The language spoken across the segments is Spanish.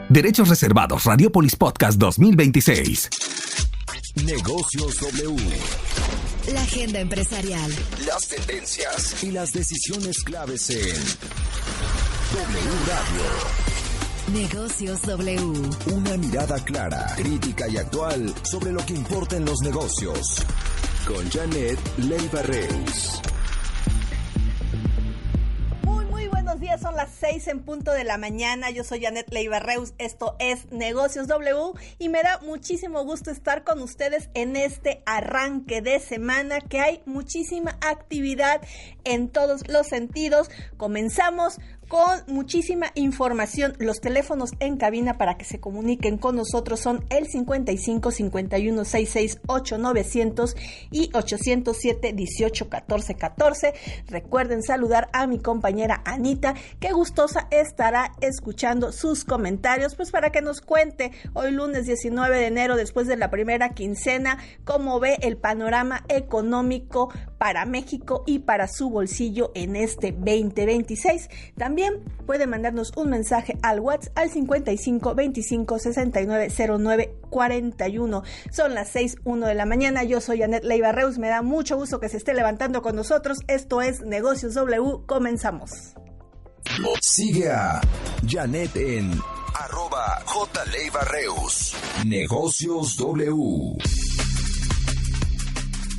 Derechos reservados. Radiopolis Podcast 2026. Negocios W. La agenda empresarial. Las tendencias y las decisiones claves en W Radio. Negocios W. Una mirada clara, crítica y actual sobre lo que importa en los negocios. Con Janet Leiva Reus. Buenos días, son las 6 en punto de la mañana. Yo soy Janet Leiva Reus, esto es Negocios W y me da muchísimo gusto estar con ustedes en este arranque de semana que hay muchísima actividad en todos los sentidos. Comenzamos con muchísima información. Los teléfonos en cabina para que se comuniquen con nosotros son el 55 51 66 8900 y 807 18 14 14. Recuerden saludar a mi compañera Anita, que gustosa estará escuchando sus comentarios, pues para que nos cuente hoy lunes 19 de enero, después de la primera quincena, cómo ve el panorama económico para México y para su bolsillo en este 2026. También puede mandarnos un mensaje al WhatsApp al 55 25 69 09 41. Son las 6:01 de la mañana. Yo soy Janet Leiva Reus. Me da mucho gusto que se esté levantando con nosotros. Esto es Negocios W. Comenzamos. Sigue a Janet en @JLeivaReus. Negocios W.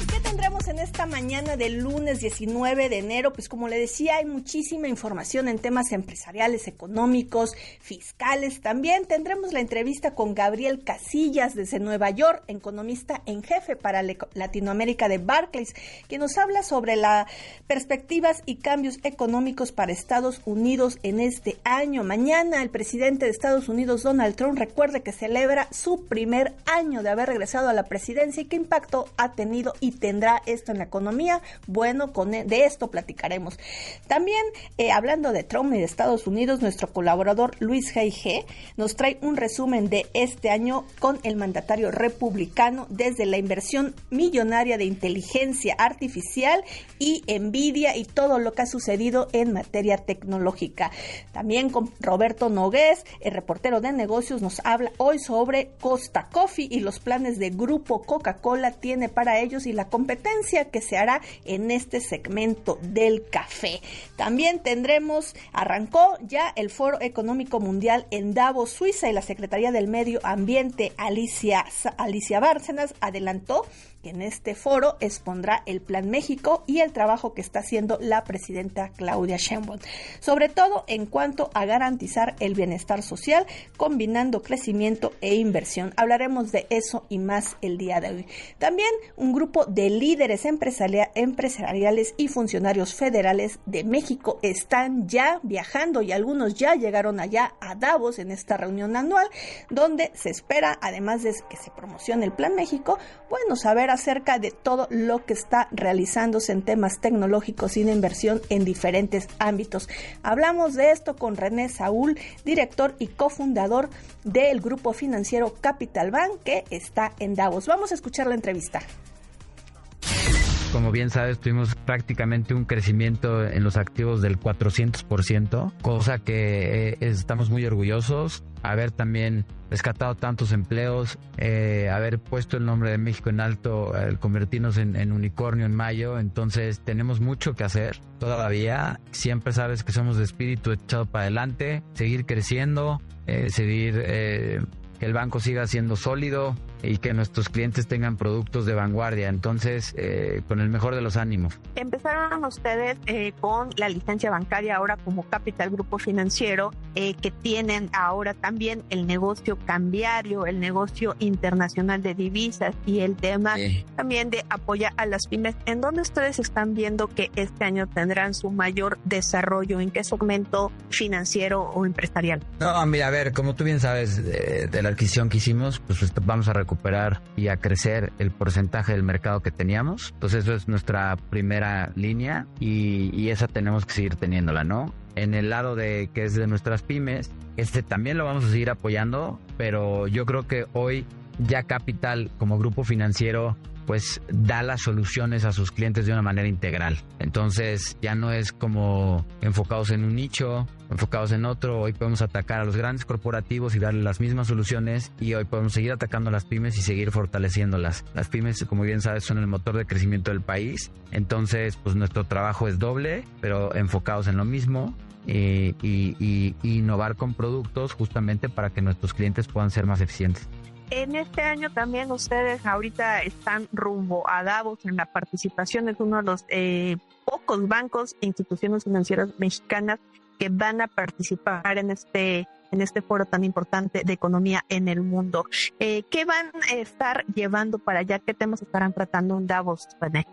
¿Qué tendremos en esta mañana del lunes 19 de enero? Pues como le decía, hay muchísima información en temas empresariales, económicos, fiscales. También tendremos la entrevista con Gabriel Casillas desde Nueva York, economista en jefe para Latinoamérica de Barclays, que nos habla sobre las perspectivas y cambios económicos para Estados Unidos en este año. Mañana el presidente de Estados Unidos, Donald Trump, recuerde que celebra su primer año de haber regresado a la presidencia y qué impacto ha tenido y tendrá esto en la economía. Bueno, de esto platicaremos. También, hablando de Trump y de Estados Unidos, nuestro colaborador Luis G. nos trae un resumen de este año con el mandatario republicano, desde la inversión millonaria de inteligencia artificial y Nvidia y todo lo que ha sucedido en materia tecnológica. También con Roberto Nogués, el reportero de negocios, nos habla hoy sobre Costa Coffee y los planes de Grupo Coca-Cola tiene para ellos y la competencia que se hará en este segmento del café. También arrancó ya el Foro Económico Mundial en Davos, Suiza, y la Secretaría del Medio Ambiente, Alicia Bárcenas, adelantó que en este foro expondrá el Plan México y el trabajo que está haciendo la presidenta Claudia Sheinbaum, sobre todo en cuanto a garantizar el bienestar social, combinando crecimiento e inversión. Hablaremos de eso y más el día de hoy. También un grupo de líderes empresariales y funcionarios federales de México están ya viajando y algunos ya llegaron allá a Davos en esta reunión anual, donde se espera, además de que se promocione el Plan México, bueno, saber acerca de todo lo que está realizándose en temas tecnológicos y de inversión en diferentes ámbitos. Hablamos de esto con René Saúl, director y cofundador del grupo financiero Capital Bank, que está en Davos. Vamos a escuchar la entrevista. Como bien sabes, tuvimos prácticamente un crecimiento en los activos del 400%, cosa que estamos muy orgullosos. Haber también rescatado tantos empleos, haber puesto el nombre de México en alto, convertirnos en unicornio en mayo. Entonces tenemos mucho que hacer todavía. Siempre sabes que somos de espíritu echado para adelante, seguir creciendo, seguir que el banco siga siendo sólido y que nuestros clientes tengan productos de vanguardia. Entonces, con el mejor de los ánimos. Empezaron ustedes con la licencia bancaria ahora como Capital Grupo Financiero, que tienen ahora también el negocio cambiario, el negocio internacional de divisas y el tema también de apoyar a las pymes. ¿En dónde ustedes están viendo que este año tendrán su mayor desarrollo? ¿En qué segmento financiero o empresarial? No, mira, a ver, como tú bien sabes, de la adquisición que hicimos, pues vamos a recuperar y a crecer el porcentaje del mercado que teníamos. Entonces eso es nuestra primera línea y esa tenemos que seguir teniéndola, ¿no? En el lado de que es de nuestras pymes, también lo vamos a seguir apoyando, pero yo creo que hoy ya Capital como grupo financiero pues da las soluciones a sus clientes de una manera integral. Entonces ya no es como enfocados en un nicho, enfocados en otro. Hoy podemos atacar a los grandes corporativos y darle las mismas soluciones, y hoy podemos seguir atacando a las pymes y seguir fortaleciéndolas. Las pymes, como bien sabes, son el motor de crecimiento del país. Entonces, pues nuestro trabajo es doble, pero enfocados en lo mismo. Y innovar con productos justamente para que nuestros clientes puedan ser más eficientes. En este año también ustedes ahorita están rumbo a Davos en la participación de uno de los pocos bancos e instituciones financieras mexicanas que van a participar en este foro tan importante de economía en el mundo. ¿Qué van a estar llevando para allá? ¿Qué temas estarán tratando en Davos, René?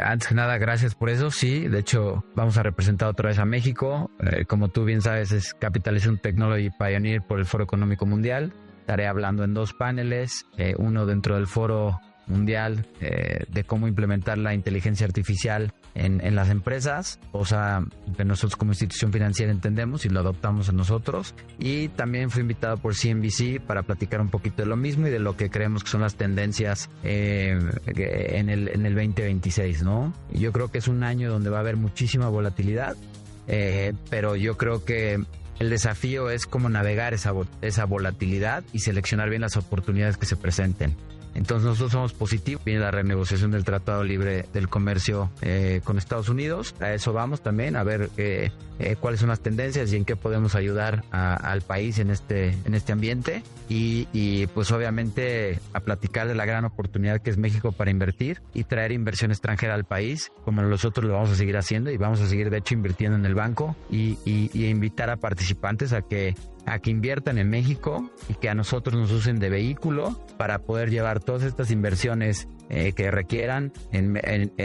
Antes que nada, gracias por eso. Sí, de hecho, vamos a representar otra vez a México. Como tú bien sabes, es Capitalization Technology Pioneer por el Foro Económico Mundial. Estaré hablando en 2 paneles, uno dentro del Foro Mundial de cómo implementar la inteligencia artificial en las empresas, cosa que nosotros como institución financiera entendemos y lo adoptamos en nosotros. Y también fui invitado por CNBC para platicar un poquito de lo mismo y de lo que creemos que son las tendencias en el 2026, ¿no? Y yo creo que es un año donde va a haber muchísima volatilidad, pero yo creo que el desafío es cómo navegar esa volatilidad y seleccionar bien las oportunidades que se presenten. Entonces nosotros somos positivos. Viene la renegociación del Tratado Libre del Comercio con Estados Unidos. A eso vamos también, a ver cuáles son las tendencias y en qué podemos ayudar al país en este ambiente. Y pues obviamente a platicar de la gran oportunidad que es México para invertir y traer inversión extranjera al país, como nosotros lo vamos a seguir haciendo, y vamos a seguir de hecho invirtiendo en el banco y invitar a participantes a que inviertan en México y que a nosotros nos usen de vehículo para poder llevar todas estas inversiones que requieran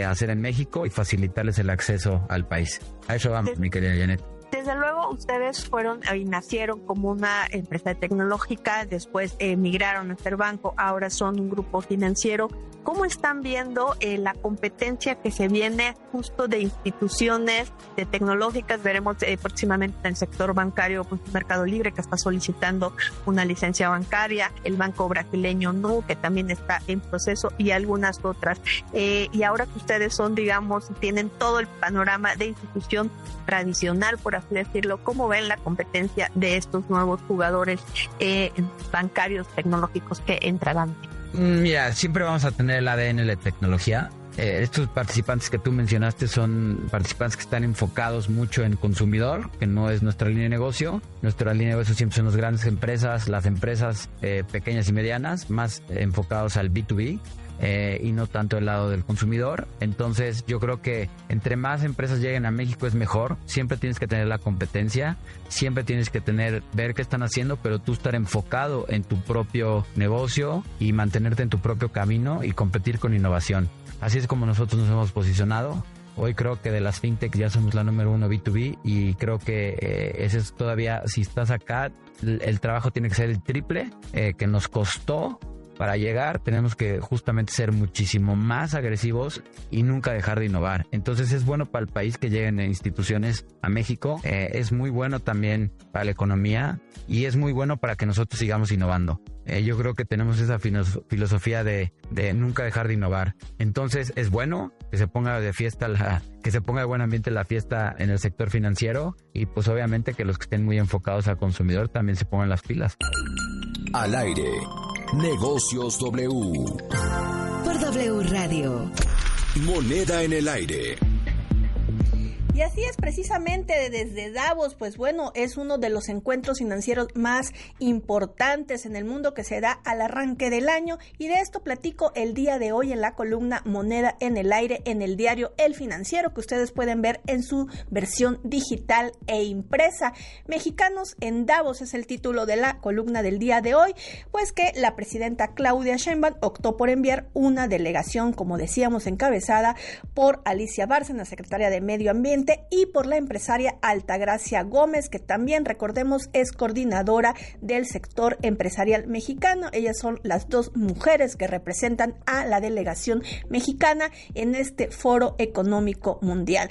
hacer en México y facilitarles el acceso al país. A eso vamos, mi querida Janet. Desde luego, ustedes fueron y nacieron como una empresa tecnológica, después migraron a ser banco, ahora son un grupo financiero. ¿Cómo están viendo la competencia que se viene justo de instituciones de tecnológicas? Veremos próximamente en el sector bancario, pues Mercado Libre, que está solicitando una licencia bancaria, el banco brasileño Nu, que también está en proceso, y algunas otras. Y ahora que ustedes son, digamos, tienen todo el panorama de institución tradicional, por así decirlo, ¿cómo ven la competencia de estos nuevos jugadores bancarios tecnológicos que entrarán? Mira, siempre vamos a tener el ADN de la tecnología. Estos participantes que tú mencionaste son participantes que están enfocados mucho en consumidor, que no es nuestra línea de negocio. Nuestra línea de negocio siempre son las grandes empresas, las empresas pequeñas y medianas, más enfocados al B2B. Y no tanto el lado del consumidor. Entonces yo creo que entre más empresas lleguen a México es mejor. Siempre tienes que tener la competencia, siempre tienes que ver qué están haciendo, pero tú estar enfocado en tu propio negocio y mantenerte en tu propio camino y competir con innovación. Así es como nosotros nos hemos posicionado. Hoy creo que de las fintech ya somos la número 1 B2B, y creo que ese es todavía, si estás acá, el trabajo tiene que ser el triple que nos costó para llegar. Tenemos que justamente ser muchísimo más agresivos y nunca dejar de innovar. Entonces es bueno para el país que lleguen instituciones a México, es muy bueno también para la economía y es muy bueno para que nosotros sigamos innovando. Yo creo que tenemos esa filosofía de nunca dejar de innovar. Entonces es bueno que se ponga de fiesta que se ponga de buen ambiente la fiesta en el sector financiero, y pues obviamente que los que estén muy enfocados al consumidor también se pongan las pilas. Al aire. Negocios W. Por W Radio. Moneda en el aire. Y así es, precisamente desde Davos, pues bueno, es uno de los encuentros financieros más importantes en el mundo que se da al arranque del año, y de esto platico el día de hoy en la columna Moneda en el Aire en el diario El Financiero, que ustedes pueden ver en su versión digital e impresa. Mexicanos en Davos es el título de la columna del día de hoy, pues que la presidenta Claudia Sheinbaum optó por enviar una delegación, como decíamos, encabezada por Alicia Bárcena, secretaria de Medio Ambiente, presidente, y por la empresaria Altagracia Gómez, que también, recordemos, es coordinadora del sector empresarial mexicano. Ellas son las dos mujeres que representan a la delegación mexicana en este Foro Económico Mundial.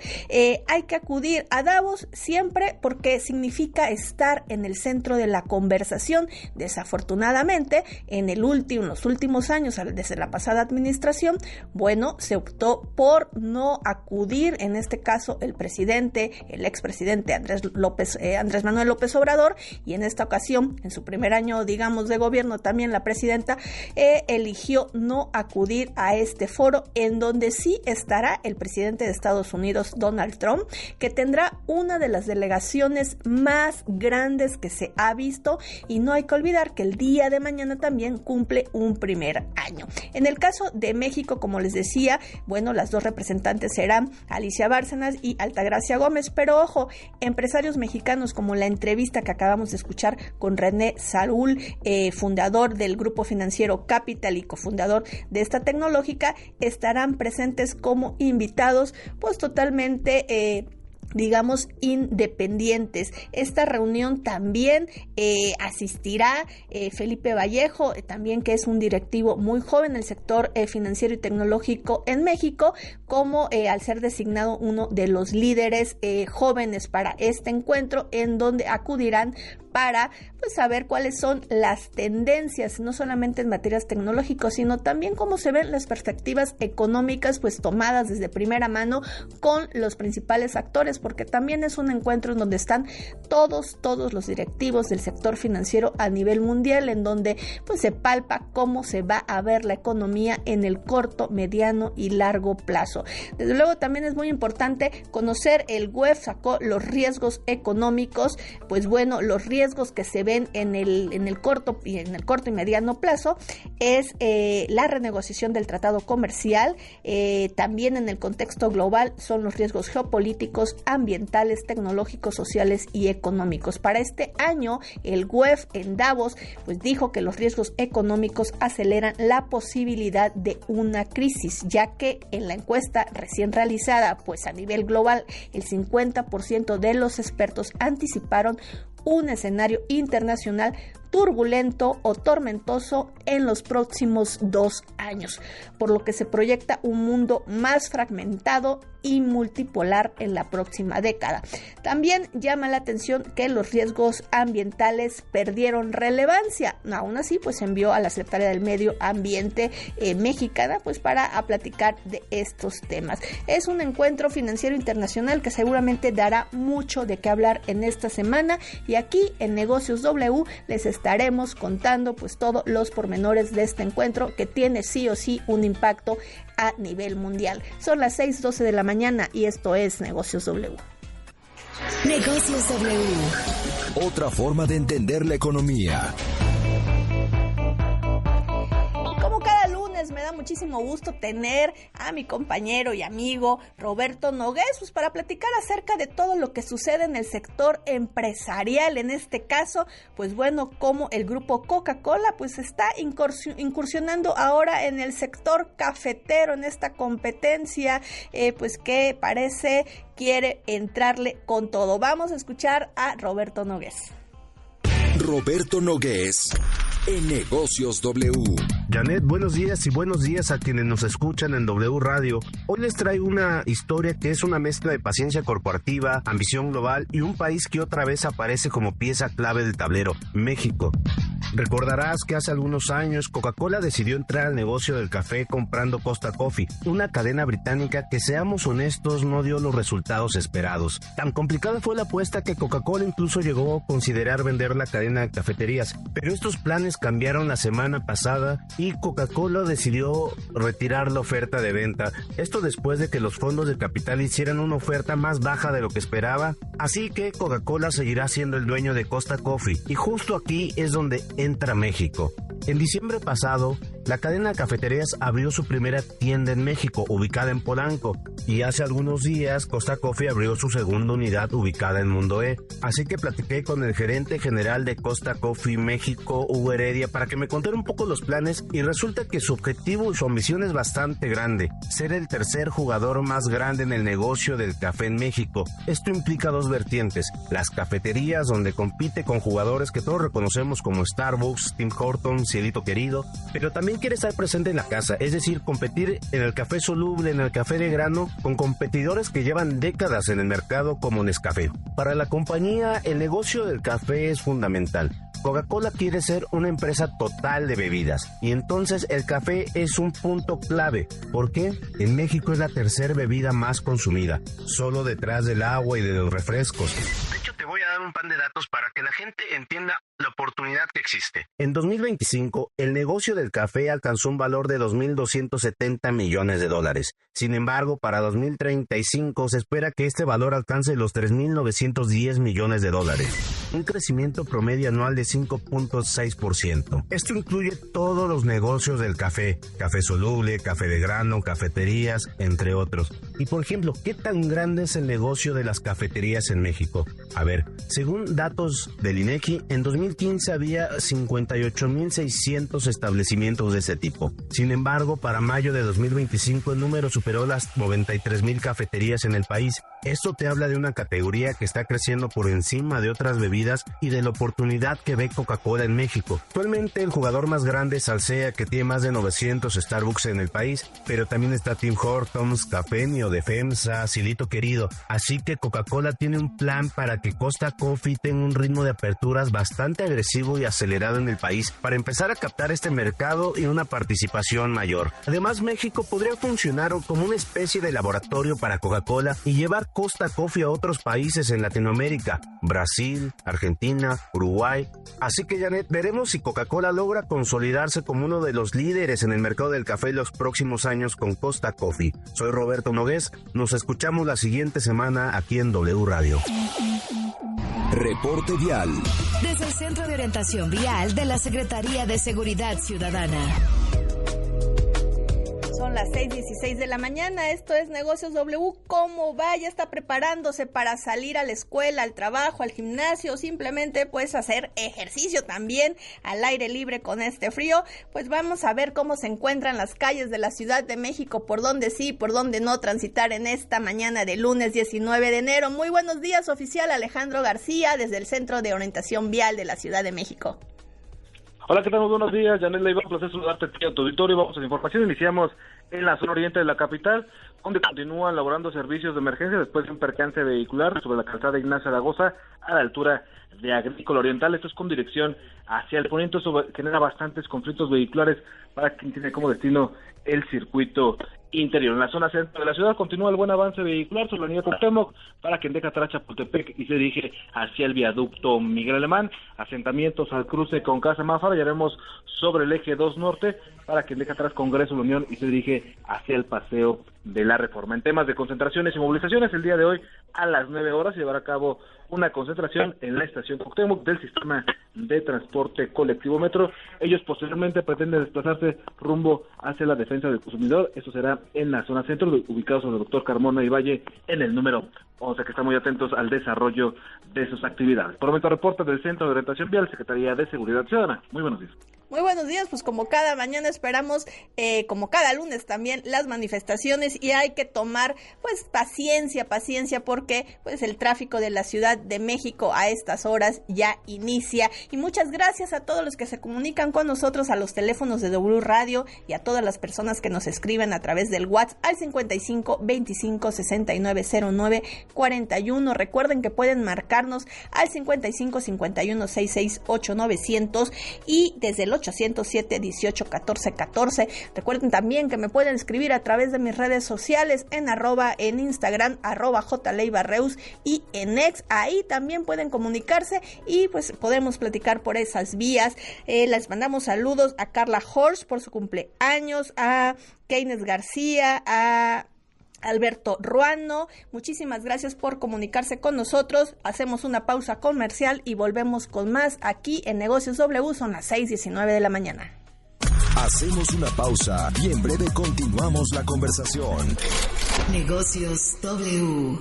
Hay que acudir a Davos siempre porque significa estar en el centro de la conversación. Desafortunadamente, en los últimos años, desde la pasada administración, bueno, se optó por no acudir, en este caso el expresidente Andrés Manuel López Obrador, y en esta ocasión, en su primer año, digamos, de gobierno, también la presidenta eligió no acudir a este foro, en donde sí estará el presidente de Estados Unidos, Donald Trump, que tendrá una de las delegaciones más grandes que se ha visto, y no hay que olvidar que el día de mañana también cumple un primer año. En el caso de México, como les decía, bueno, las dos representantes serán Alicia Bárcenas y Altagracia Gómez, pero ojo, empresarios mexicanos, como la entrevista que acabamos de escuchar con René Saúl, fundador del grupo financiero Capital y cofundador de esta tecnológica, estarán presentes como invitados, pues totalmente digamos, independientes. Esta reunión también asistirá Felipe Vallejo, también, que es un directivo muy joven en el sector financiero y tecnológico en México, como al ser designado uno de los líderes jóvenes para este encuentro, en donde acudirán para pues saber cuáles son las tendencias, no solamente en materias tecnológicas, sino también cómo se ven las perspectivas económicas, pues tomadas desde primera mano con los principales actores, porque también es un encuentro en donde están todos los directivos del sector financiero a nivel mundial, en donde pues se palpa cómo se va a ver la economía en el corto, mediano y largo plazo. Desde luego también es muy importante conocer, el WEF sacó los riesgos económicos, pues bueno, los riesgos que se ven en el corto y mediano plazo es la renegociación del tratado comercial, también en el contexto global son los riesgos geopolíticos, ambientales, tecnológicos, sociales y económicos. Para este año, el WEF en Davos pues dijo que los riesgos económicos aceleran la posibilidad de una crisis, ya que en la encuesta recién realizada pues a nivel global, el 50% de los expertos anticiparon un escenario internacional turbulento o tormentoso en los próximos 2 años, por lo que se proyecta un mundo más fragmentado y multipolar en la próxima década. También llama la atención que los riesgos ambientales perdieron relevancia. Aún así, pues envió a la Secretaría del Medio Ambiente mexicana pues para platicar de estos temas. Es un encuentro financiero internacional que seguramente dará mucho de qué hablar en esta semana, y aquí en Negocios W les estaremos contando pues todos los pormenores de este encuentro, que tiene sí o sí un impacto a nivel mundial. Son las 6:12 de la mañana y esto es Negocios W. Negocios W. Otra forma de entender la economía. Como cada lunes, me da muchísimo gusto tener a mi compañero y amigo Roberto Nogués, pues para platicar acerca de todo lo que sucede en el sector empresarial. En este caso, pues bueno, como el grupo Coca-Cola pues está incursionando ahora en el sector cafetero, en esta competencia pues que parece quiere entrarle con todo. Vamos a escuchar a Roberto Nogués. Roberto Nogués en Negocios W. Janet, buenos días, y buenos días a quienes nos escuchan en W Radio. Hoy les traigo una historia que es una mezcla de paciencia corporativa, ambición global y un país que otra vez aparece como pieza clave del tablero: México. Recordarás que hace algunos años Coca-Cola decidió entrar al negocio del café comprando Costa Coffee, una cadena británica que, seamos honestos, no dio los resultados esperados. Tan complicada fue la apuesta que Coca-Cola incluso llegó a considerar vender la cadena de cafeterías, pero estos planes cambiaron la semana pasada y Coca-Cola decidió retirar la oferta de venta. Esto después de que los fondos de capital hicieran una oferta más baja de lo que esperaba, así que Coca-Cola seguirá siendo el dueño de Costa Coffee. Y justo aquí es donde entra México. En diciembre pasado, La cadena de cafeterías abrió su primera tienda en México, ubicada en Polanco, y hace algunos días Costa Coffee abrió su segunda unidad ubicada en Mundo E. Así que platiqué con el gerente general de Costa Coffee México, Hugo Heredia, para que me contara un poco los planes, y resulta que su objetivo y su ambición es bastante grande: ser el tercer jugador más grande en el negocio del café en México. Esto implica dos vertientes: las cafeterías, donde compite con jugadores que todos reconocemos como Starbucks, Tim Hortons, Cielito Querido, pero también quiere estar presente en la casa, es decir, competir en el café soluble, en el café de grano, con competidores que llevan décadas en el mercado como Nescafé. Para la compañía, el negocio del café es fundamental. Coca-Cola quiere ser una empresa total de bebidas, y entonces el café es un punto clave. ¿Por qué? En México es la tercera bebida más consumida, solo detrás del agua y de los refrescos. De hecho, te voy a dar un pan de datos para que la gente entienda la oportunidad que existe. En 2025, el negocio del café alcanzó un valor de $2,270 millones. Sin embargo, para 2035 se espera que este valor alcance los $3,910 millones. Un crecimiento promedio anual de 5.6%. Esto incluye todos los negocios del café: café soluble, café de grano, cafeterías, entre otros. Y por ejemplo, ¿qué tan grande es el negocio de las cafeterías en México? A ver, según datos del INEGI, en 2015 había 58,600 establecimientos de ese tipo. Sin embargo, para mayo de 2025 el número superó las 93,000 cafeterías en el país. Esto te habla de una categoría que está creciendo por encima de otras bebidas y de la oportunidad que ve Coca-Cola en México. Actualmente el jugador más grande es Alsea, que tiene más de 900 Starbucks en el país, pero también está Tim Hortons, Cafenio, Defensa, Cielito Querido. Así que Coca-Cola tiene un plan para que Costa Coffee tenga un ritmo de aperturas bastante agresivo y acelerado en el país, para empezar a captar este mercado y una participación mayor. Además, México podría funcionar como una especie de laboratorio para Coca-Cola y llevar Costa Coffee a otros países en Latinoamérica: Brasil, Argentina, Uruguay. Así que, Janet, veremos si Coca-Cola logra consolidarse como uno de los líderes en el mercado del café en los próximos años con Costa Coffee. Soy Roberto Nogués, nos escuchamos la siguiente semana aquí en W Radio. Reporte vial. Desde el Centro de Orientación Vial de la Secretaría de Seguridad Ciudadana. Son las 6:16 de la mañana, esto es Negocios W. ¿Cómo va? ¿Ya está preparándose para salir a la escuela, al trabajo, al gimnasio, o simplemente pues hacer ejercicio también al aire libre con este frío? Pues vamos a ver cómo se encuentran las calles de la Ciudad de México, por dónde sí, por dónde no transitar en esta mañana de lunes 19 de enero. Muy buenos días, oficial Alejandro García, desde el Centro de Orientación Vial de la Ciudad de México. Hola, ¿qué tal? Muy buenos días, Janet Leiva, un placer saludarte aquí a tu auditorio. Vamos a la información. Iniciamos en la zona oriente de la capital, donde continúan laborando servicios de emergencia después de un percance vehicular sobre la calzada Ignacio Zaragoza a la altura de Agrícola Oriental. Esto es con dirección hacia el poniente. Eso genera bastantes conflictos vehiculares para quien tiene como destino el circuito interior. En la zona centro de la ciudad continúa el buen avance vehicular sobre la avenida Cuauhtémoc para quien deja atrás Chapultepec y se dirige hacia el viaducto Miguel Alemán. Asentamientos al cruce con Casa Máfara, ya vemos sobre el eje 2 norte para quien deja atrás Congreso de la Unión y se dirige hacia el Paseo de la Reforma. En temas de concentraciones y movilizaciones, el día de hoy a las 9 horas se llevará a cabo una concentración en la estación Cuauhtémoc del sistema de transporte colectivo Metro. Ellos posteriormente pretenden desplazarse rumbo hacia la defensa del consumidor. Esto será en la zona centro, ubicado sobre el Doctor Carmona y Valle, en el número 11, que están muy atentos al desarrollo de sus actividades. Por el momento, reporte del Centro de Orientación Vial, Secretaría de Seguridad Ciudadana. Muy buenos días. Muy buenos días, pues como cada mañana esperamos, como cada lunes también, las manifestaciones, y hay que tomar pues paciencia, porque pues el tráfico de la Ciudad de México a estas horas ya inicia. Y muchas gracias a todos los que se comunican con nosotros a los teléfonos de W Radio y a todas las personas que nos escriben a través del WhatsApp al 55 25 69 09 41. Recuerden que pueden marcarnos al 55 51 66 8900 y desde el 807 18 14 14. Recuerden también que me pueden escribir a través de mis redes sociales en Instagram, @jleibarreus, y en X. Ahí también pueden comunicarse y pues podemos platicar por esas vías. Les mandamos saludos a Carla Horst por su cumpleaños, a Keynes García, a Alberto Ruano. Muchísimas gracias por comunicarse con nosotros. Hacemos una pausa comercial y volvemos con más aquí en Negocios W. Son las 6:19 de la mañana. Hacemos una pausa y en breve continuamos la conversación. Negocios W.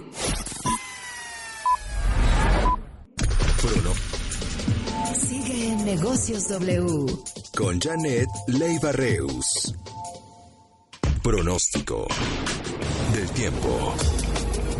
Sigue en Negocios W. Con Janet Leiva Reus. Pronóstico del tiempo.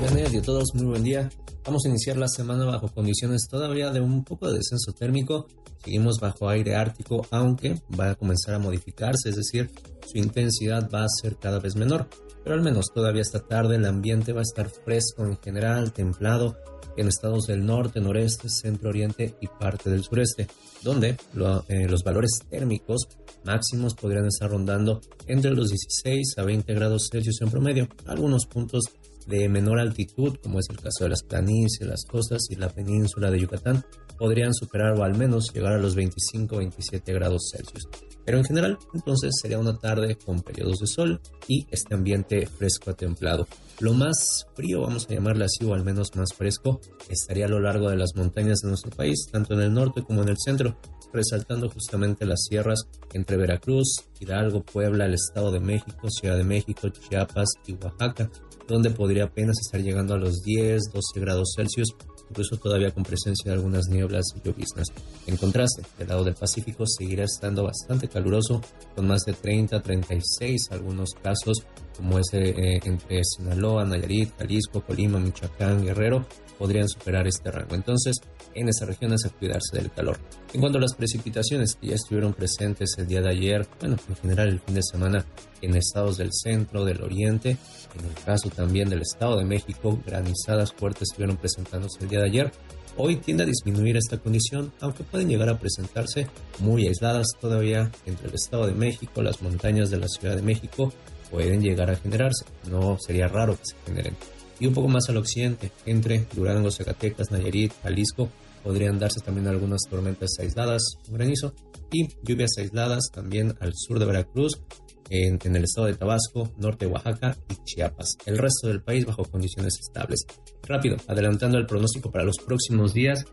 Janet y a todos, muy buen día. Vamos a iniciar la semana bajo condiciones todavía de un poco de descenso térmico. Seguimos bajo aire ártico, aunque va a comenzar a modificarse, es decir, su intensidad va a ser cada vez menor. Pero al menos todavía esta tarde el ambiente va a estar fresco en general, templado, en estados del norte, noreste, centro, oriente y parte del sureste, donde los valores térmicos máximos podrían estar rondando entre los 16 a 20 grados Celsius en promedio. Algunos puntos de menor altitud, como es el caso de las planicies, las costas y la península de Yucatán, podrían superar o al menos llegar a los 25 o 27 grados Celsius. Pero en general, entonces sería una tarde con periodos de sol y este ambiente fresco a templado. Lo más frío, vamos a llamarle así, o al menos más fresco, estaría a lo largo de las montañas de nuestro país, tanto en el norte como en el centro, resaltando justamente las sierras entre Veracruz, Hidalgo, Puebla, el Estado de México, Ciudad de México, Chiapas y Oaxaca, donde podría apenas estar llegando a los 10, 12 grados Celsius, incluso todavía con presencia de algunas nieblas y lloviznas. En contraste, del lado del Pacífico seguirá estando bastante caluroso, con más de 30, 36 algunos casos, como es entre Sinaloa, Nayarit, Jalisco, Colima, Michoacán, Guerrero, podrían superar este rango. Entonces, en esas regiones a cuidarse del calor. En cuanto a las precipitaciones que ya estuvieron presentes el día de ayer, en general el fin de semana en estados del centro, del oriente, en el caso también del Estado de México, granizadas fuertes estuvieron presentándose el día de ayer. Hoy tiende a disminuir esta condición, aunque pueden llegar a presentarse muy aisladas todavía entre el Estado de México, las montañas de la Ciudad de México, pueden llegar a generarse, no sería raro que se generen. Y un poco más al occidente, entre Durango, Zacatecas, Nayarit, Jalisco, podrían darse también algunas tormentas aisladas, granizo, y lluvias aisladas también al sur de Veracruz, en el estado de Tabasco, norte de Oaxaca y Chiapas. El resto del país bajo condiciones estables. Rápido, adelantando el pronóstico para los próximos días,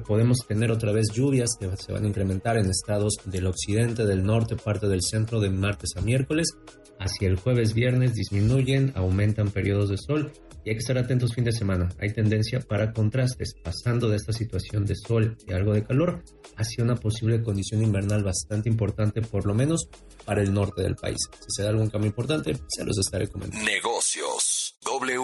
podemos tener otra vez lluvias que se van a incrementar en estados del occidente, del norte, parte del centro de martes a miércoles. Hacia el jueves, viernes disminuyen, aumentan periodos de sol y hay que estar atentos fin de semana. Hay tendencia para contrastes, pasando de esta situación de sol y algo de calor hacia una posible condición invernal bastante importante, por lo menos para el norte del país. Si se da algún cambio importante, se los estaré comentando. Negocios W.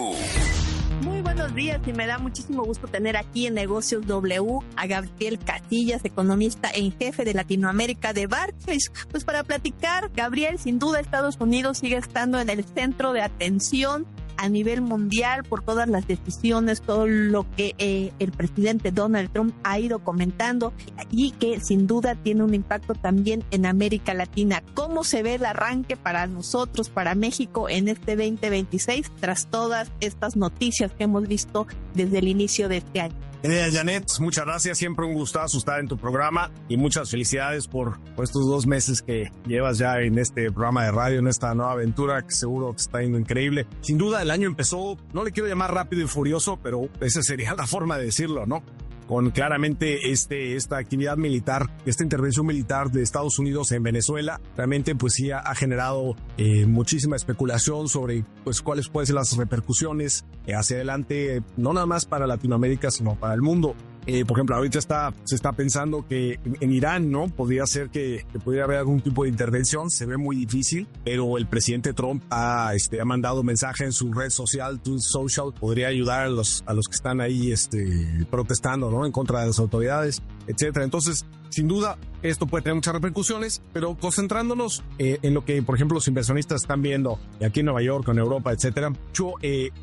Muy buenos días y me da muchísimo gusto tener aquí en Negocios W a Gabriel Casillas, economista en jefe de Latinoamérica de Barclays. Pues para platicar, Gabriel, sin duda Estados Unidos sigue estando en el centro de atención a nivel mundial por todas las decisiones, todo lo que el presidente Donald Trump ha ido comentando y que sin duda tiene un impacto también en América Latina. ¿Cómo se ve el arranque para nosotros, para México en este 2026 tras todas estas noticias que hemos visto desde el inicio de este año? Janet, muchas gracias, siempre un gustazo estar en tu programa y muchas felicidades por estos 2 meses que llevas ya en este programa de radio, en esta nueva aventura que seguro te está yendo increíble. Sin duda el año empezó, no le quiero llamar rápido y furioso, pero esa sería la forma de decirlo, ¿no? Con claramente esta actividad militar, esta intervención militar de Estados Unidos en Venezuela, realmente pues sí ha generado muchísima especulación sobre pues cuáles pueden ser las repercusiones hacia adelante, no nada más para Latinoamérica, sino para el mundo. Por ejemplo, ahorita se está pensando que en Irán, ¿no? Podría ser que pudiera haber algún tipo de intervención, se ve muy difícil, pero el presidente Trump ha mandado mensaje en su red social, Truth Social, podría ayudar a los que están ahí protestando, ¿no? En contra de las autoridades, etcétera. Entonces, sin duda, esto puede tener muchas repercusiones, pero concentrándonos en lo que, por ejemplo, los inversionistas están viendo aquí en Nueva York, en Europa, etcétera,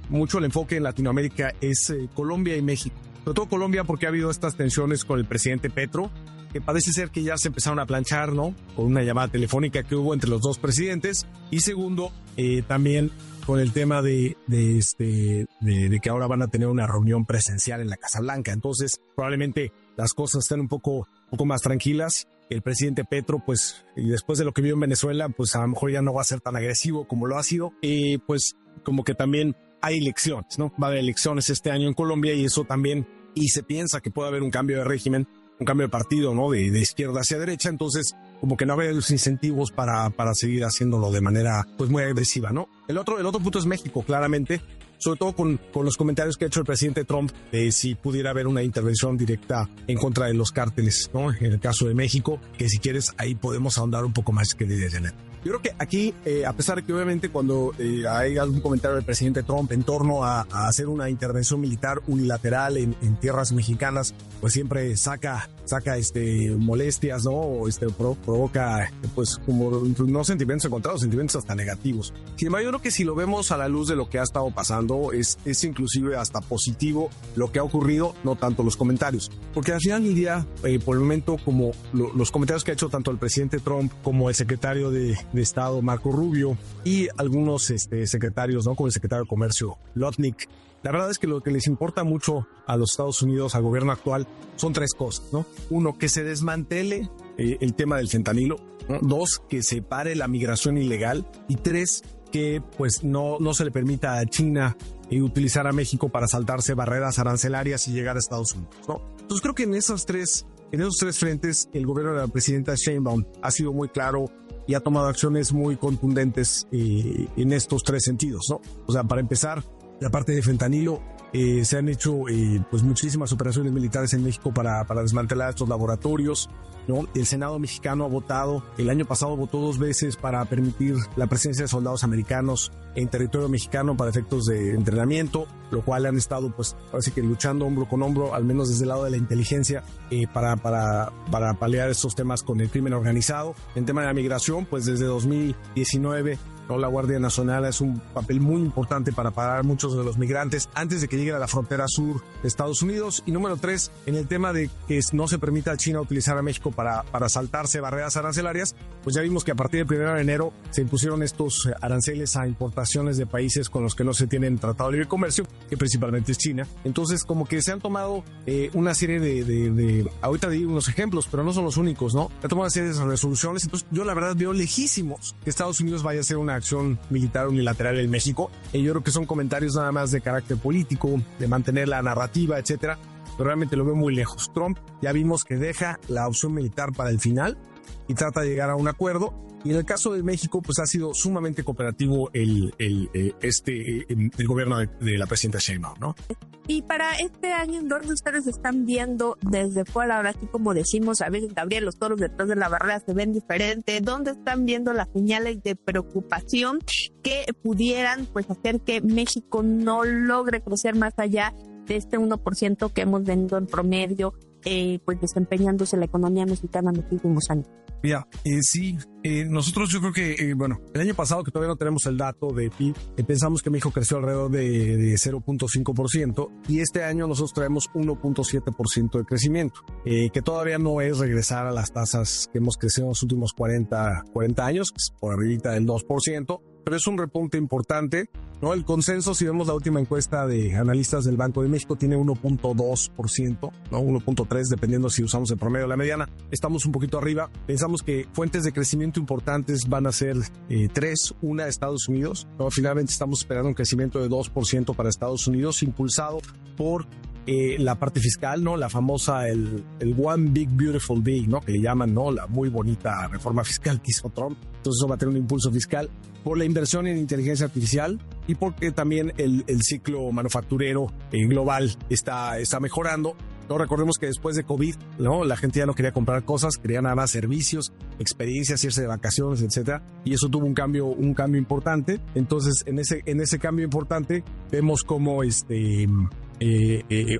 mucho el enfoque en Latinoamérica es Colombia y México. Sobre todo Colombia, porque ha habido estas tensiones con el presidente Petro, que parece ser que ya se empezaron a planchar, ¿no? Con una llamada telefónica que hubo entre los dos presidentes. Y segundo, también con el tema de que ahora van a tener una reunión presencial en la Casa Blanca. Entonces, probablemente las cosas estén un poco más tranquilas. El presidente Petro, pues, y después de lo que vio en Venezuela, pues a lo mejor ya no va a ser tan agresivo como lo ha sido. Pues, como que también hay elecciones, ¿no? Va a haber elecciones este año en Colombia y eso también, y se piensa que puede haber un cambio de régimen, un cambio de partido, ¿no? De izquierda hacia derecha. Entonces, como que no había los incentivos para seguir haciéndolo de manera pues muy agresiva, ¿no? El otro punto es México, claramente, sobre todo con los comentarios que ha hecho el presidente Trump de si pudiera haber una intervención directa en contra de los cárteles, ¿no? En el caso de México, que si quieres ahí podemos ahondar un poco más que de Janet. Yo creo que aquí, a pesar de que obviamente cuando hay algún comentario del presidente Trump en torno a hacer una intervención militar unilateral en tierras mexicanas, pues siempre saca molestias, ¿no? O provoca, pues, como no sentimientos encontrados, sentimientos hasta negativos. Sin embargo, yo creo que si lo vemos a la luz de lo que ha estado pasando, es inclusive hasta positivo lo que ha ocurrido, no tanto los comentarios. Porque al final del día, por el momento, como los comentarios que ha hecho tanto el presidente Trump como el secretario de Estado Marco Rubio y algunos secretarios, ¿no? Como el secretario de Comercio Lutnick, la verdad es que lo que les importa mucho a los Estados Unidos, al gobierno actual, son tres cosas, ¿no? Uno, que se desmantele el tema del fentanilo, ¿no? Dos, que se pare la migración ilegal, y tres, que pues no se le permita a China utilizar a México para saltarse barreras arancelarias y llegar a Estados Unidos, ¿no? Entonces creo que en esos tres frentes el gobierno de la presidenta Sheinbaum ha sido muy claro y ha tomado acciones muy contundentes en estos tres sentidos, ¿no? O sea, para empezar, la parte de fentanilo, se han hecho pues muchísimas operaciones militares en México para desmantelar estos laboratorios, ¿no? El Senado mexicano ha votado, el año pasado votó 2 veces para permitir la presencia de soldados americanos en territorio mexicano para efectos de entrenamiento, lo cual han estado pues así que luchando hombro con hombro, al menos desde el lado de la inteligencia, para paliar estos temas con el crimen organizado. En tema de la migración, pues desde 2019, ¿no? La Guardia Nacional es un papel muy importante para parar muchos de los migrantes antes de que lleguen a la frontera sur de Estados Unidos. Y número 3, en el tema de que no se permita a China utilizar a México para saltarse barreras arancelarias, pues ya vimos que a partir del 1 de enero se impusieron estos aranceles a importaciones de países con los que no se tienen tratado de libre comercio, que principalmente es China. Entonces, como que se han tomado una serie de ahorita di unos ejemplos, pero no son los únicos, ¿no? Se han tomado una serie de resoluciones. Entonces, yo la verdad veo lejísimos que Estados Unidos vaya a hacer una acción militar unilateral en México. Yo creo que son comentarios nada más de carácter político, de mantener la narrativa, etcétera, pero realmente lo veo muy lejos. Trump ya vimos que deja la opción militar para el final y trata de llegar a un acuerdo. Y en el caso de México, pues ha sido sumamente cooperativo el gobierno de la presidenta Sheinbaum, ¿no? Y para este año, ¿dónde ustedes están viendo desde fuera? Ahora sí, como decimos a veces, Gabriel, los toros detrás de la barrera se ven diferente. ¿Dónde están viendo las señales de preocupación que pudieran pues hacer que México no logre crecer más allá de este 1% que hemos venido en promedio pues desempeñándose la economía mexicana en los últimos años? Mira, sí, nosotros yo creo que, el año pasado, que todavía no tenemos el dato de PIB, pensamos que México creció alrededor de 0.5%, y este año nosotros traemos 1.7% de crecimiento, que todavía no es regresar a las tasas que hemos crecido en los últimos 40 años, que es por arribita del 2%, pero es un repunte importante, ¿no? El consenso, si vemos la última encuesta de analistas del Banco de México, tiene 1.2%, ¿no? 1.3%, dependiendo si usamos el promedio o la mediana. Estamos un poquito arriba. Pensamos que fuentes de crecimiento importantes van a ser 3. Una, Estados Unidos, ¿no? Finalmente estamos esperando un crecimiento de 2% para Estados Unidos, impulsado por la parte fiscal, ¿no? La famosa, el One Big Beautiful Bill, ¿no? Que le llaman, ¿no? La muy bonita reforma fiscal que hizo Trump. Entonces eso va a tener un impulso fiscal por la inversión en inteligencia artificial y porque también el ciclo manufacturero global está mejorando. No, recordemos que después de COVID, ¿no? La gente ya no quería comprar cosas, quería nada más servicios, experiencias, irse de vacaciones, etcétera. Y eso tuvo un cambio importante. Entonces, en ese cambio importante, vemos cómo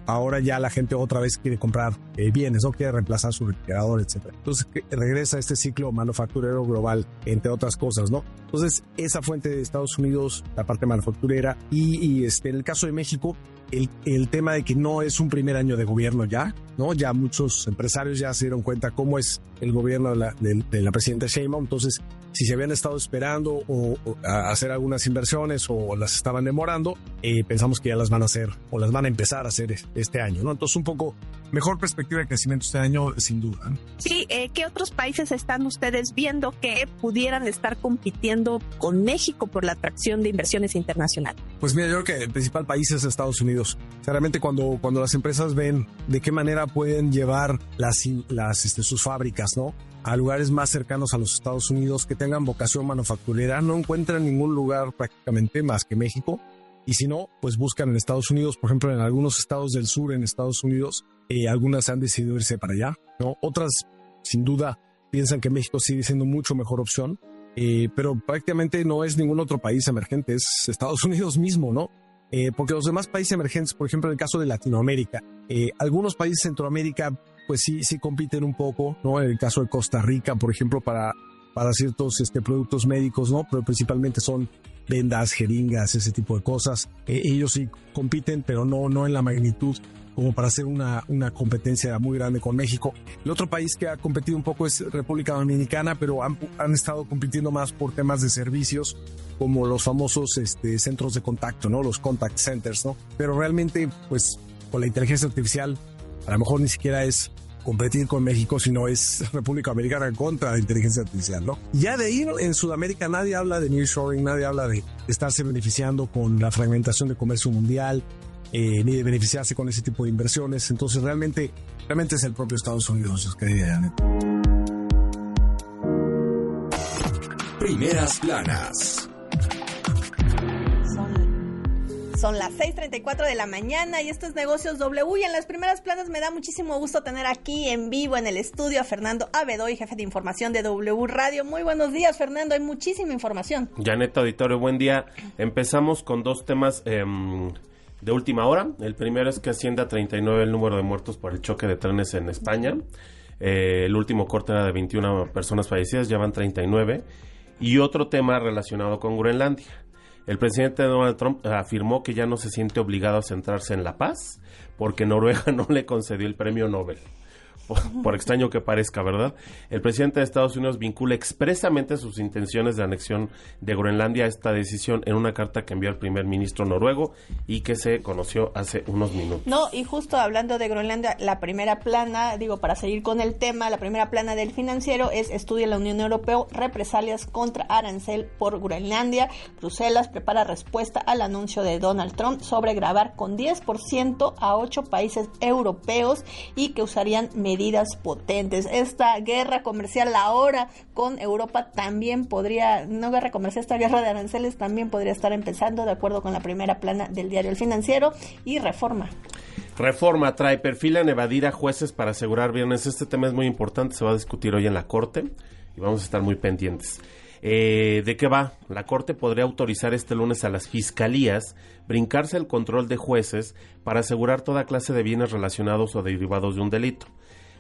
ahora ya la gente otra vez quiere comprar bienes, ¿no? Quiere reemplazar su refrigerador, etcétera. Entonces regresa este ciclo manufacturero global, entre otras cosas, ¿no? Entonces, esa fuente de Estados Unidos, la parte manufacturera, y en el caso de México, el tema de que no es un primer año de gobierno ya, ¿no? Ya muchos empresarios ya se dieron cuenta cómo es el gobierno de la presidenta Sheinbaum. Entonces, si se habían estado esperando o a hacer algunas inversiones o las estaban demorando, pensamos que ya las van a hacer o las van a empezar a hacer este año, ¿no? Entonces, un poco mejor perspectiva de crecimiento este año, sin duda, ¿no? Sí, ¿qué otros países están ustedes viendo que pudieran estar compitiendo con México por la atracción de inversiones internacionales? Pues mira, yo creo que el principal país es Estados Unidos. Claramente cuando las empresas ven de qué manera pueden llevar sus fábricas, ¿no? a lugares más cercanos a los Estados Unidos que tengan vocación manufacturera. No encuentran ningún lugar prácticamente más que México. Y si no, pues buscan en Estados Unidos. Por ejemplo, en algunos estados del sur en Estados Unidos, algunas han decidido irse para allá, ¿no? Otras, sin duda, piensan que México sigue siendo mucho mejor opción. Pero prácticamente no es ningún otro país emergente, es Estados Unidos mismo, ¿no? Porque los demás países emergentes, por ejemplo, en el caso de Latinoamérica, algunos países de Centroamérica, pues sí compiten un poco, ¿no? En el caso de Costa Rica, por ejemplo, para ciertos productos médicos, ¿no? Pero principalmente son vendas, jeringas, ese tipo de cosas. Ellos sí compiten, pero no en la magnitud como para hacer una competencia muy grande con México. El otro país que ha competido un poco es República Dominicana, pero han estado compitiendo más por temas de servicios, como los famosos centros de contacto, ¿no? Los contact centers, ¿no? Pero realmente, pues, con la inteligencia artificial, a lo mejor ni siquiera es competir con México, sino es República Dominicana contra la inteligencia artificial, ¿no? Ya de ahí, en Sudamérica, nadie habla de nearshoring, nadie habla de estarse beneficiando con la fragmentación de comercio mundial, ni de beneficiarse con ese tipo de inversiones. Entonces, realmente es el propio Estados Unidos, querida Janet. Primeras planas. Son las 6:34 de la mañana y esto es Negocios W, y en las primeras planas me da muchísimo gusto tener aquí en vivo en el estudio a Fernando Abedoy, jefe de información de W Radio. Muy buenos días, Fernando, hay muchísima información. Janet, auditorio, buen día. Empezamos con dos temas de última hora. El primero es que asciende a 39 el número de muertos por el choque de trenes en España. El último corte era de 21 personas fallecidas, ya van 39. Y otro tema relacionado con Groenlandia. El presidente Donald Trump afirmó que ya no se siente obligado a centrarse en la paz porque Noruega no le concedió el premio Nobel. Por extraño que parezca, ¿verdad? El presidente de Estados Unidos vincula expresamente sus intenciones de anexión de Groenlandia a esta decisión en una carta que envió al primer ministro noruego y que se conoció hace unos minutos. No, y justo hablando de Groenlandia, la primera plana, para seguir con el tema, la primera plana del Financiero es: estudia la Unión Europea represalias contra arancel por Groenlandia. Bruselas prepara respuesta al anuncio de Donald Trump sobre gravar con 10% a 8 países europeos y que usarían medidas potentes. Esta guerra comercial ahora con Europa también podría, no guerra comercial, esta guerra de aranceles también podría estar empezando, de acuerdo con la primera plana del diario El Financiero. Y Reforma trae perfil en evadir a jueces para asegurar bienes. Este tema es muy importante, se va a discutir hoy en la Corte y vamos a estar muy pendientes. ¿De qué va? La Corte podría autorizar este lunes a las fiscalías brincarse el control de jueces para asegurar toda clase de bienes relacionados o derivados de un delito.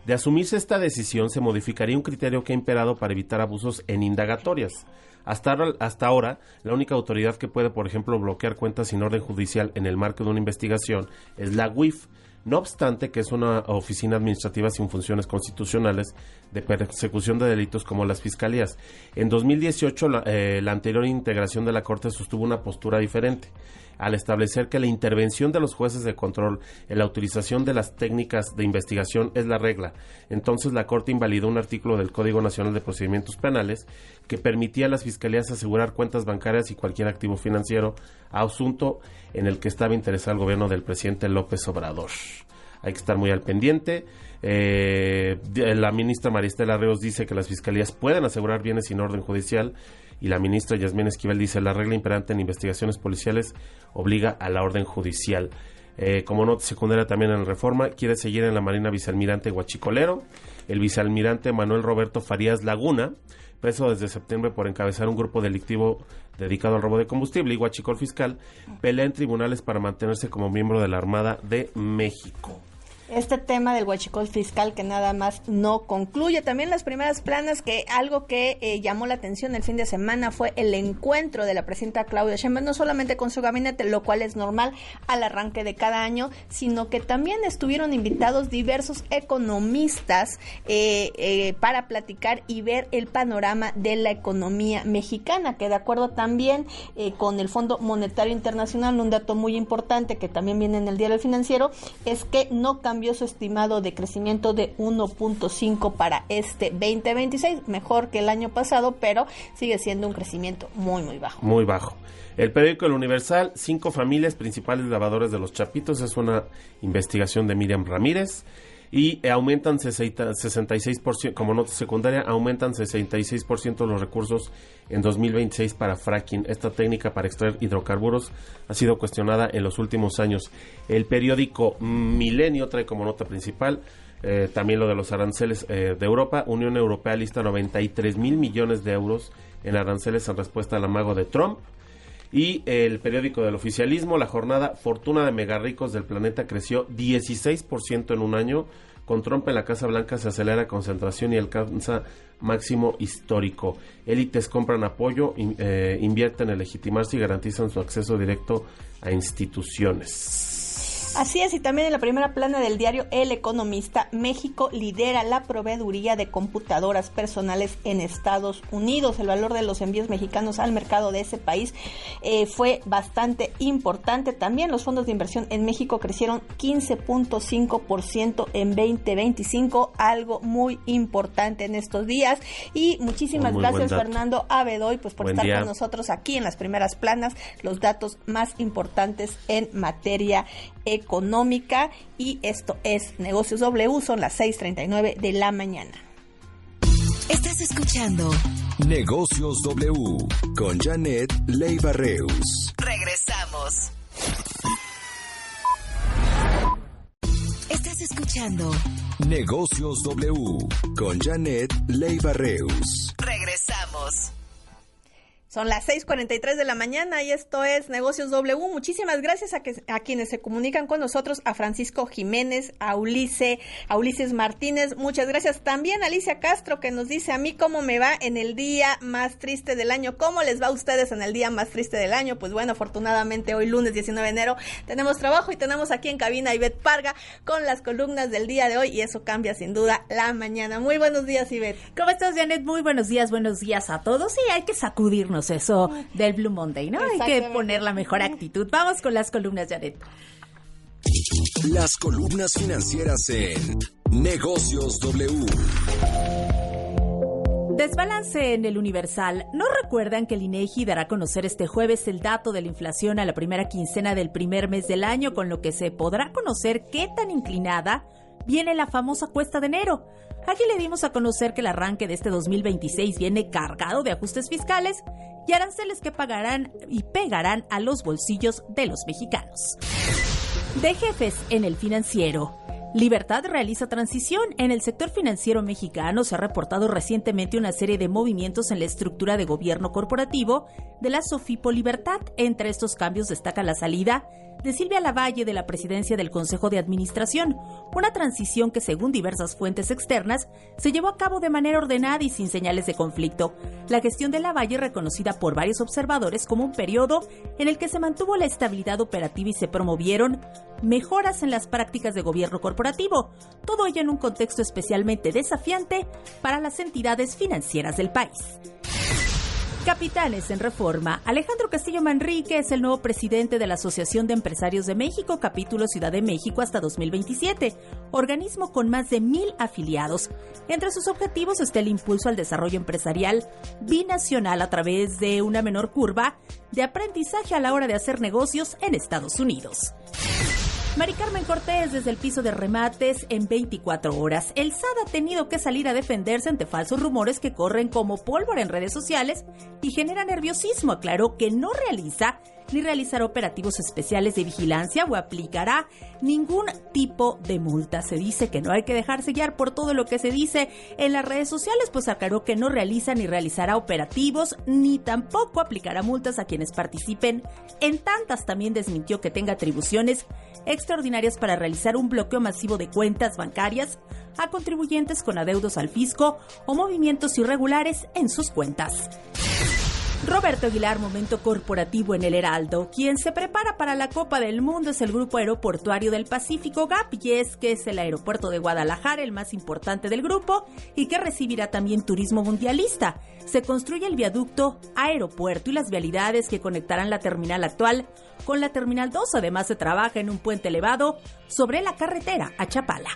De asumirse esta decisión, se modificaría un criterio que ha imperado para evitar abusos en indagatorias. Hasta ahora, la única autoridad que puede, por ejemplo, bloquear cuentas sin orden judicial en el marco de una investigación es la UIF. No obstante, que es una oficina administrativa sin funciones constitucionales de persecución de delitos como las fiscalías. En 2018, la anterior integración de la Corte sostuvo una postura diferente, al establecer que la intervención de los jueces de control en la utilización de las técnicas de investigación es la regla. Entonces, la Corte invalidó un artículo del Código Nacional de Procedimientos Penales que permitía a las fiscalías asegurar cuentas bancarias y cualquier activo financiero, asunto en el que estaba interesado el gobierno del presidente López Obrador. Hay que estar muy al pendiente. La ministra María Estela Ríos dice que las fiscalías pueden asegurar bienes sin orden judicial, y la ministra Yasmín Esquivel dice: la regla imperante en investigaciones policiales obliga a la orden judicial. Como nota secundaria también en Reforma, quiere seguir en la Marina vicealmirante Huachicolero. El vicealmirante Manuel Roberto Farías Laguna, preso desde septiembre por encabezar un grupo delictivo dedicado al robo de combustible y huachicol fiscal, pelea en tribunales para mantenerse como miembro de la Armada de México. Este tema del huachicol fiscal que nada más no concluye. También las primeras planas, que algo que llamó la atención el fin de semana fue el encuentro de la presidenta Claudia Sheinbaum, no solamente con su gabinete, lo cual es normal al arranque de cada año, sino que también estuvieron invitados diversos economistas para platicar y ver el panorama de la economía mexicana, que de acuerdo también con el Fondo Monetario Internacional, un dato muy importante que también viene en el diario El Financiero, es que no cambió su estimado de crecimiento de 1.5 para este 2026, mejor que el año pasado, pero sigue siendo un crecimiento muy, muy bajo. Muy bajo. El periódico El Universal, 5 familias principales lavadores de los Chapitos, es una investigación de Miriam Ramírez. y aumentan 66%, como nota secundaria, aumentan 66% los recursos en 2026 para fracking. Esta técnica para extraer hidrocarburos ha sido cuestionada en los últimos años. El periódico Milenio trae como nota principal también lo de los aranceles de Europa. Unión Europea lista 93 mil millones de euros en aranceles en respuesta al amago de Trump. Y el periódico del oficialismo, La Jornada, fortuna de megarricos del planeta creció 16% en un año. Con Trump en la Casa Blanca se acelera concentración y alcanza máximo histórico. Élites compran apoyo, invierten en legitimarse y garantizan su acceso directo a instituciones. Así es, y también en la primera plana del diario El Economista, México lidera la proveeduría de computadoras personales en Estados Unidos. El valor de los envíos mexicanos al mercado de ese país fue bastante importante. También los fondos de inversión en México crecieron 15.5% en 2025, algo muy importante en estos días. Y muchísimas gracias, Fernando Abedoy, pues por estar con nosotros aquí en las primeras planas, los datos más importantes en materia económica. Y esto es Negocios W, son las 6:39 de la mañana. Estás escuchando Negocios W con Janet Leiva Reus. Regresamos. Estás escuchando Negocios W con Janet Leiva Reus. Regresamos. Son las 6:43 de la mañana y esto es Negocios W. Muchísimas gracias a quienes se comunican con nosotros, a Francisco Jiménez, a Ulises Martínez. Muchas gracias también a Alicia Castro, que nos dice: a mí cómo me va en el día más triste del año. ¿Cómo les va a ustedes en el día más triste del año? Pues bueno, afortunadamente hoy lunes 19 de enero tenemos trabajo y tenemos aquí en cabina a Ivette Parga con las columnas del día de hoy, y eso cambia sin duda la mañana. Muy buenos días, Ivette. ¿Cómo estás, Janet? Muy buenos días a todos. Y hay que sacudirnos eso del Blue Monday, ¿no? Hay que poner la mejor actitud. Vamos con las columnas, Janet. Las columnas financieras en Negocios W. Desbalance en el Universal. ¿No recuerdan que el INEGI dará a conocer este jueves el dato de la inflación a la primera quincena del primer mes del año, con lo que se podrá conocer qué tan inclinada viene la famosa cuesta de enero? Aquí le dimos a conocer que el arranque de este 2026 viene cargado de ajustes fiscales y aranceles que pagarán y pegarán a los bolsillos de los mexicanos. De jefes en el financiero. Libertad realiza transición. En el sector financiero mexicano se ha reportado recientemente una serie de movimientos en la estructura de gobierno corporativo de la Sofipo Libertad. Entre estos cambios destaca la salida de Silvia Lavalle de la presidencia del Consejo de Administración, una transición que, según diversas fuentes externas, se llevó a cabo de manera ordenada y sin señales de conflicto. La gestión de Lavalle, reconocida por varios observadores como un periodo en el que se mantuvo la estabilidad operativa y se promovieron mejoras en las prácticas de gobierno corporativo, todo ello en un contexto especialmente desafiante para las entidades financieras del país. Capitanes en Reforma. Alejandro Castillo Manrique es el nuevo presidente de la Asociación de Empresarios de México, capítulo Ciudad de México hasta 2027, organismo con más de 1,000 afiliados. Entre sus objetivos está el impulso al desarrollo empresarial binacional a través de una menor curva de aprendizaje a la hora de hacer negocios en Estados Unidos. Mari Carmen Cortés, desde el piso de remates en 24 horas. El SAT ha tenido que salir a defenderse ante falsos rumores que corren como pólvora en redes sociales y genera nerviosismo. Aclaró que no realiza ni realizará operativos especiales de vigilancia o aplicará ningún tipo de multa. Se dice que no hay que dejarse guiar por todo lo que se dice en las redes sociales, pues aclaró que no realiza ni realizará operativos ni tampoco aplicará multas a quienes participen en tantas. También desmintió que tenga atribuciones extraordinarias para realizar un bloqueo masivo de cuentas bancarias a contribuyentes con adeudos al fisco o movimientos irregulares en sus cuentas. Roberto Aguilar, momento corporativo en el Heraldo. Quien se prepara para la Copa del Mundo es el Grupo Aeroportuario del Pacífico, GAP, y es que es el aeropuerto de Guadalajara el más importante del grupo y que recibirá también turismo mundialista. Se construye el viaducto aeropuerto y las vialidades que conectarán la terminal actual con la terminal 2. Además, se trabaja en un puente elevado sobre la carretera a Chapala.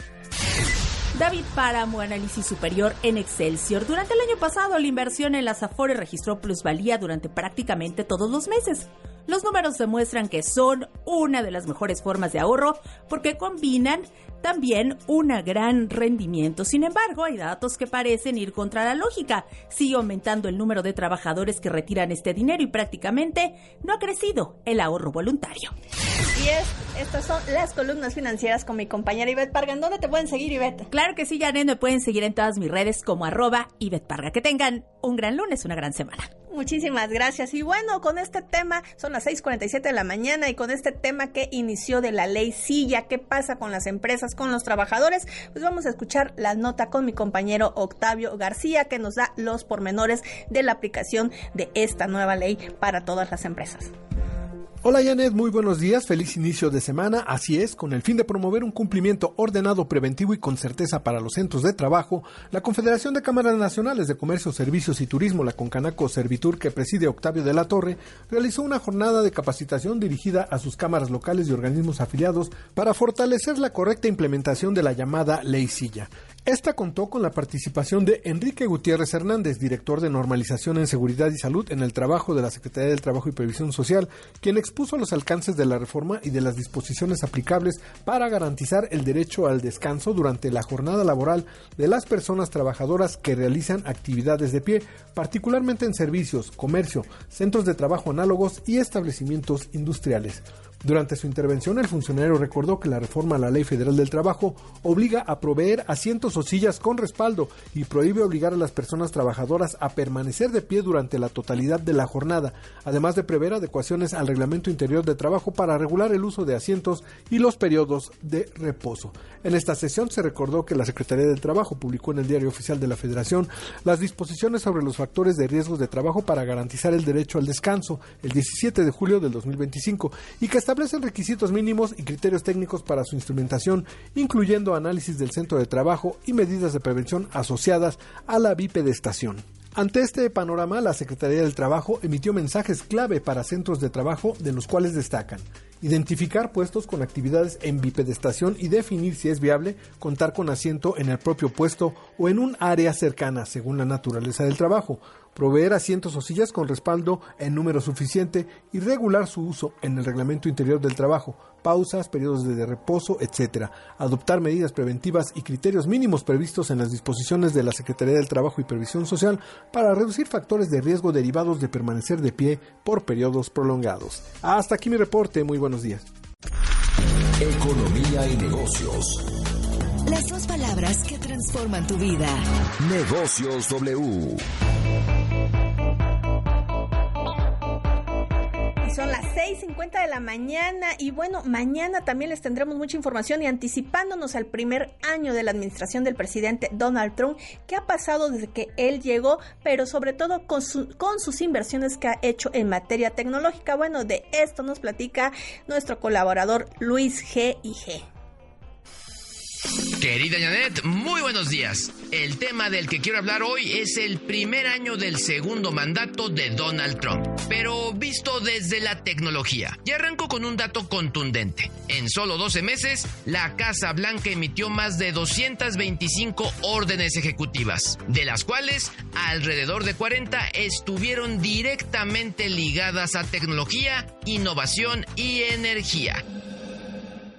David Páramo, análisis superior en Excelsior. Durante el año pasado, la inversión en las Afore registró plusvalía durante prácticamente todos los meses. Los números demuestran que son una de las mejores formas de ahorro porque combinan también un gran rendimiento. Sin embargo, hay datos que parecen ir contra la lógica. Sigue aumentando el número de trabajadores que retiran este dinero y prácticamente no ha crecido el ahorro voluntario. Y estas son las columnas financieras con mi compañera Ivette Parga. ¿En dónde te pueden seguir, Ivette? Claro que sí, Janet, me pueden seguir en todas mis redes como @Ivette Parga. Que tengan un gran lunes, una gran semana. Muchísimas gracias. Y bueno, con este tema, son las 6:47 de la mañana, y con este tema que inició de la ley Silla, ¿qué pasa con las empresas, con los trabajadores? Pues vamos a escuchar la nota con mi compañero Octavio García, que nos da los pormenores de la aplicación de esta nueva ley para todas las empresas. Hola Janet, muy buenos días, feliz inicio de semana. Así es, con el fin de promover un cumplimiento ordenado, preventivo y con certeza para los centros de trabajo, la Confederación de Cámaras Nacionales de Comercio, Servicios y Turismo, la Concanaco Servitur, que preside Octavio de la Torre, realizó una jornada de capacitación dirigida a sus cámaras locales y organismos afiliados para fortalecer la correcta implementación de la llamada Ley Silla. Esta contó con la participación de Enrique Gutiérrez Hernández, director de Normalización en Seguridad y Salud en el Trabajo de la Secretaría del Trabajo y Previsión Social, quien expuso los alcances de la reforma y de las disposiciones aplicables para garantizar el derecho al descanso durante la jornada laboral de las personas trabajadoras que realizan actividades de pie, particularmente en servicios, comercio, centros de trabajo análogos y establecimientos industriales. Durante su intervención, el funcionario recordó que la reforma a la Ley Federal del Trabajo obliga a proveer asientos o sillas con respaldo y prohíbe obligar a las personas trabajadoras a permanecer de pie durante la totalidad de la jornada, además de prever adecuaciones al Reglamento Interior de Trabajo para regular el uso de asientos y los periodos de reposo. En esta sesión se recordó que la Secretaría del Trabajo publicó en el Diario Oficial de la Federación las disposiciones sobre los factores de riesgos de trabajo para garantizar el derecho al descanso el 17 de julio del 2025 y que establecen requisitos mínimos y criterios técnicos para su instrumentación, incluyendo análisis del centro de trabajo y medidas de prevención asociadas a la bipedestación. Ante este panorama, la Secretaría del Trabajo emitió mensajes clave para centros de trabajo, de los cuales destacan: identificar puestos con actividades en bipedestación y definir si es viable contar con asiento en el propio puesto o en un área cercana, según la naturaleza del trabajo; proveer asientos o sillas con respaldo en número suficiente y regular su uso en el Reglamento Interior del Trabajo, pausas, periodos de reposo, etc. Adoptar medidas preventivas y criterios mínimos previstos en las disposiciones de la Secretaría del Trabajo y Previsión Social para reducir factores de riesgo derivados de permanecer de pie por periodos prolongados. Hasta aquí mi reporte, muy buenos días. Economía y negocios. Las dos palabras que transforman tu vida. Negocios W. Son las 6:50 de la mañana y bueno, mañana también les tendremos mucha información y anticipándonos al primer año de la administración del presidente Donald Trump, qué ha pasado desde que él llegó, pero sobre todo con sus inversiones que ha hecho en materia tecnológica. Bueno, de esto nos platica nuestro colaborador Luis G.I.G. Querida Janet, muy buenos días. El tema del que quiero hablar hoy es el primer año del segundo mandato de Donald Trump, pero visto desde la tecnología. Y arranco con un dato contundente. En solo 12 meses, la Casa Blanca emitió más de 225 órdenes ejecutivas, de las cuales alrededor de 40 estuvieron directamente ligadas a tecnología, innovación y energía.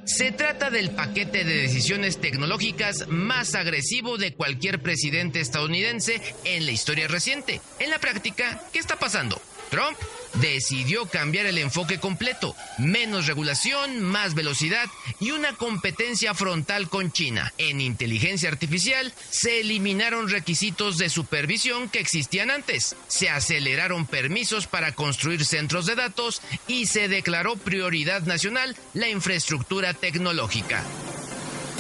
Se trata del paquete de decisiones tecnológicas más agresivo de cualquier presidente estadounidense en la historia reciente. En la práctica, ¿qué está pasando? Trump decidió cambiar el enfoque completo, menos regulación, más velocidad y una competencia frontal con China. En inteligencia artificial se eliminaron requisitos de supervisión que existían antes, se aceleraron permisos para construir centros de datos y se declaró prioridad nacional la infraestructura tecnológica.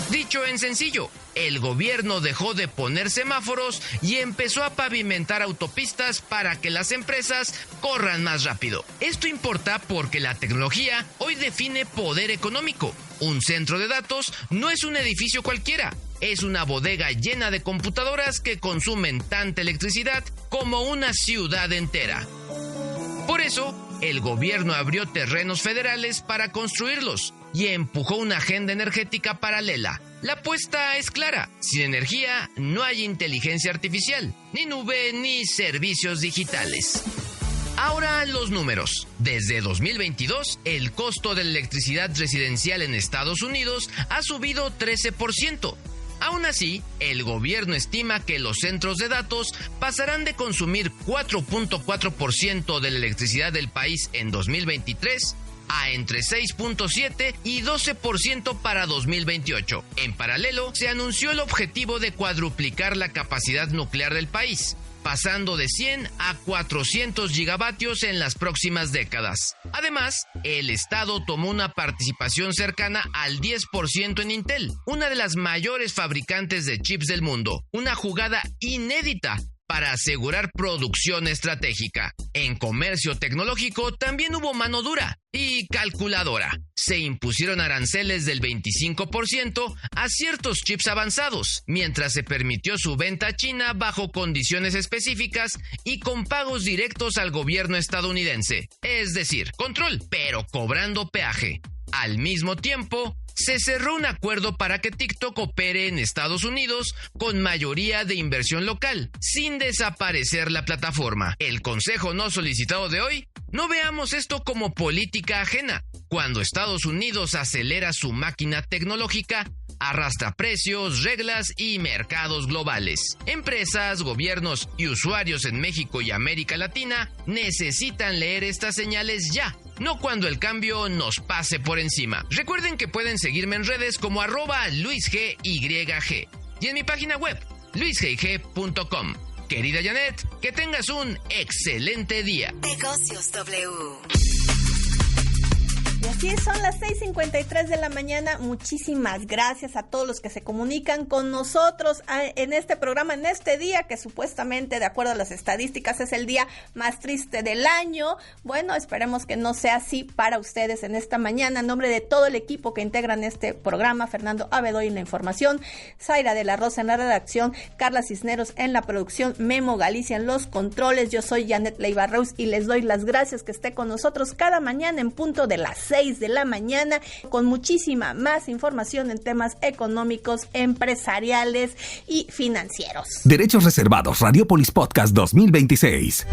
Dicho en sencillo, el gobierno dejó de poner semáforos y empezó a pavimentar autopistas para que las empresas corran más rápido. Esto importa porque la tecnología hoy define poder económico. Un centro de datos no es un edificio cualquiera, es una bodega llena de computadoras que consumen tanta electricidad como una ciudad entera. Por eso, el gobierno abrió terrenos federales para construirlos y empujó una agenda energética paralela. La apuesta es clara: sin energía no hay inteligencia artificial, ni nube, ni servicios digitales. Ahora los números. Desde 2022, el costo de la electricidad residencial en Estados Unidos ha subido 13%. Aún así, el gobierno estima que los centros de datos pasarán de consumir 4.4% de la electricidad del país en 2023 a entre 6.7 y 12% para 2028. En paralelo, se anunció el objetivo de cuadruplicar la capacidad nuclear del país, pasando de 100 a 400 gigavatios en las próximas décadas. Además, el Estado tomó una participación cercana al 10% en Intel, una de las mayores fabricantes de chips del mundo, una jugada inédita para asegurar producción estratégica. En comercio tecnológico también hubo mano dura y calculadora. Se impusieron aranceles del 25% a ciertos chips avanzados, mientras se permitió su venta a China bajo condiciones específicas y con pagos directos al gobierno estadounidense. Es decir, control, pero cobrando peaje. Al mismo tiempo, se cerró un acuerdo para que TikTok opere en Estados Unidos con mayoría de inversión local, sin desaparecer la plataforma. El consejo no solicitado de hoy: no veamos esto como política ajena. Cuando Estados Unidos acelera su máquina tecnológica, arrastra precios, reglas y mercados globales. Empresas, gobiernos y usuarios en México y América Latina necesitan leer estas señales ya, no cuando el cambio nos pase por encima. Recuerden que pueden seguirme en redes como @LuisGYG y en mi página web, luisgyg.com. Querida Janet, que tengas un excelente día. Negocios W. Y así son las 6:53 de la mañana. Muchísimas gracias a todos los que se comunican con nosotros en este programa, en este día que supuestamente, de acuerdo a las estadísticas, es el día más triste del año. Bueno, esperemos que no sea así para ustedes en esta mañana. En nombre de todo el equipo que integran este programa, Fernando Abedoy en la información, Zaira de la Rosa en la redacción, Carla Cisneros en la producción, Memo Galicia en los controles. Yo soy Janet Leiva Reus y les doy las gracias que esté con nosotros cada mañana en punto de las 6 de la mañana con muchísima más información en temas económicos, empresariales y financieros. Derechos reservados, Radiopolis Podcast 2026.